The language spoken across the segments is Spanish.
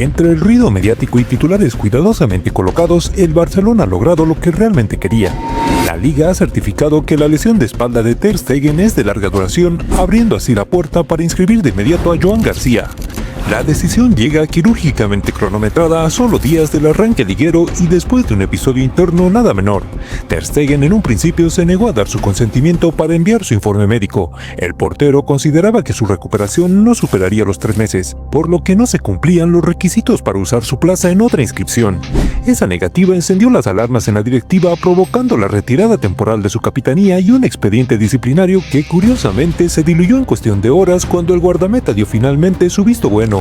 Entre el ruido mediático y titulares cuidadosamente colocados, el Barcelona ha logrado lo que realmente quería. La Liga ha certificado que la lesión de espalda de Ter Stegen es de larga duración, abriendo así la puerta para inscribir de inmediato a Joan García. La decisión llega quirúrgicamente cronometrada a solo días del arranque liguero y después de un episodio interno nada menor. Ter Stegen en un principio se negó a dar su consentimiento para enviar su informe médico. El portero consideraba que su recuperación no superaría los 3 meses, por lo que no se cumplían los requisitos para usar su plaza en otra inscripción. Esa negativa encendió las alarmas en la directiva, provocando la retirada temporal de su capitanía y un expediente disciplinario que curiosamente se diluyó en cuestión de horas cuando el guardameta dio finalmente su visto bueno.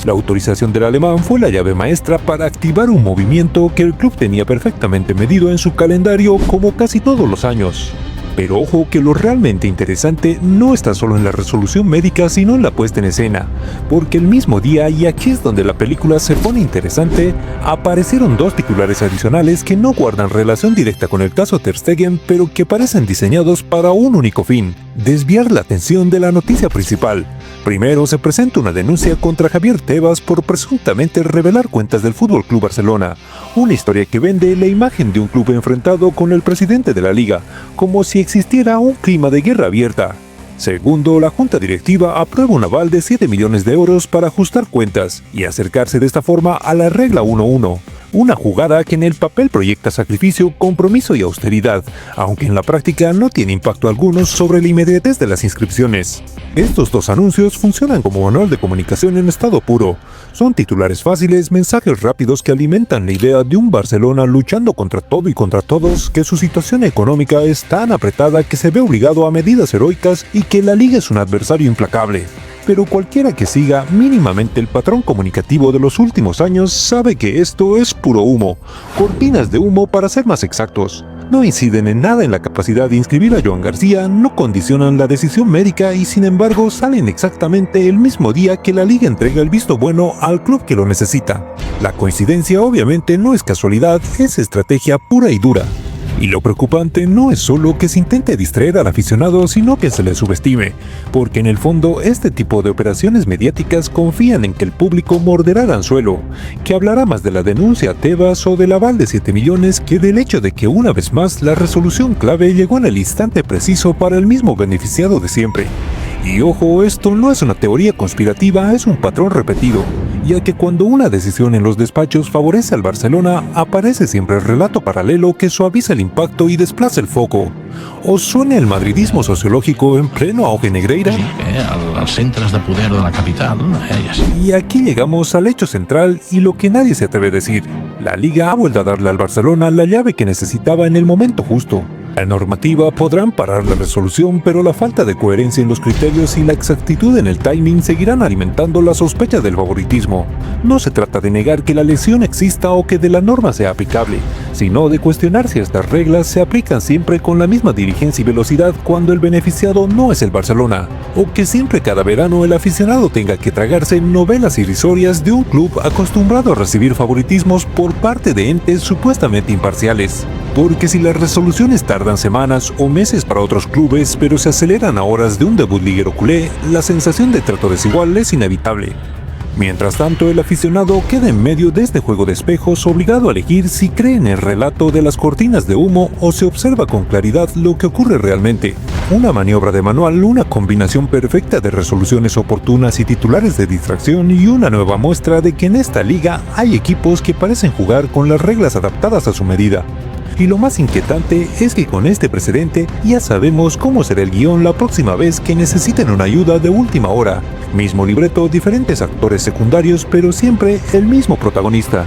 La autorización del alemán fue la llave maestra para activar un movimiento que el club tenía perfectamente medido en su calendario como casi todos los años. Pero ojo que lo realmente interesante no está solo en la resolución médica sino en la puesta en escena, porque el mismo día, y aquí es donde la película se pone interesante, aparecieron 2 titulares adicionales que no guardan relación directa con el caso Ter Stegen, pero que parecen diseñados para un único fin: desviar la atención de la noticia principal. Primero se presenta una denuncia contra Javier Tebas por presuntamente revelar cuentas del FC Barcelona, una historia que vende la imagen de un club enfrentado con el presidente de la liga, como si existiera un clima de guerra abierta. Segundo, la junta directiva aprueba un aval de 7 millones de euros para ajustar cuentas y acercarse de esta forma a la regla 1-1. Una jugada que en el papel proyecta sacrificio, compromiso y austeridad, aunque en la práctica no tiene impacto alguno sobre la inmediatez de las inscripciones. Estos 2 anuncios funcionan como manual de comunicación en estado puro. Son titulares fáciles, mensajes rápidos que alimentan la idea de un Barcelona luchando contra todo y contra todos, que su situación económica es tan apretada que se ve obligado a medidas heroicas y que la liga es un adversario implacable. Pero cualquiera que siga mínimamente el patrón comunicativo de los últimos años sabe que esto es puro humo, cortinas de humo para ser más exactos. No inciden en nada en la capacidad de inscribir a Joan García, no condicionan la decisión médica y sin embargo salen exactamente el mismo día que la liga entrega el visto bueno al club que lo necesita. La coincidencia obviamente no es casualidad, es estrategia pura y dura. Y lo preocupante no es solo que se intente distraer al aficionado, sino que se le subestime, porque en el fondo este tipo de operaciones mediáticas confían en que el público morderá el anzuelo, que hablará más de la denuncia a Tebas o del aval de 7 millones que del hecho de que una vez más la resolución clave llegó en el instante preciso para el mismo beneficiado de siempre. Y ojo, esto no es una teoría conspirativa, es un patrón repetido, ya que cuando una decisión en los despachos favorece al Barcelona, aparece siempre el relato paralelo que suaviza el impacto y desplaza el foco. ¿Os suena el madridismo sociológico en pleno auge negreira? Sí, als centres de poder de la capital. Y aquí llegamos al hecho central y lo que nadie se atreve a decir. La Liga ha vuelto a darle al Barcelona la llave que necesitaba en el momento justo. La normativa podrán parar la resolución, pero la falta de coherencia en los criterios y la exactitud en el timing seguirán alimentando la sospecha del favoritismo. No se trata de negar que la lesión exista o que de la norma sea aplicable, sino de cuestionar si estas reglas se aplican siempre con la misma diligencia y velocidad cuando el beneficiado no es el Barcelona, o que siempre cada verano el aficionado tenga que tragarse novelas irrisorias de un club acostumbrado a recibir favoritismos por parte de entes supuestamente imparciales. Porque si las resoluciones tardan semanas o meses para otros clubes, pero se aceleran a horas de un debut liguero culé, la sensación de trato desigual es inevitable. Mientras tanto, el aficionado queda en medio de este juego de espejos, obligado a elegir si cree en el relato de las cortinas de humo o se observa con claridad lo que ocurre realmente. Una maniobra de manual, una combinación perfecta de resoluciones oportunas y titulares de distracción y una nueva muestra de que en esta liga hay equipos que parecen jugar con las reglas adaptadas a su medida. Y lo más inquietante es que con este precedente ya sabemos cómo será el guión la próxima vez que necesiten una ayuda de última hora. Mismo libreto, diferentes actores secundarios, pero siempre el mismo protagonista.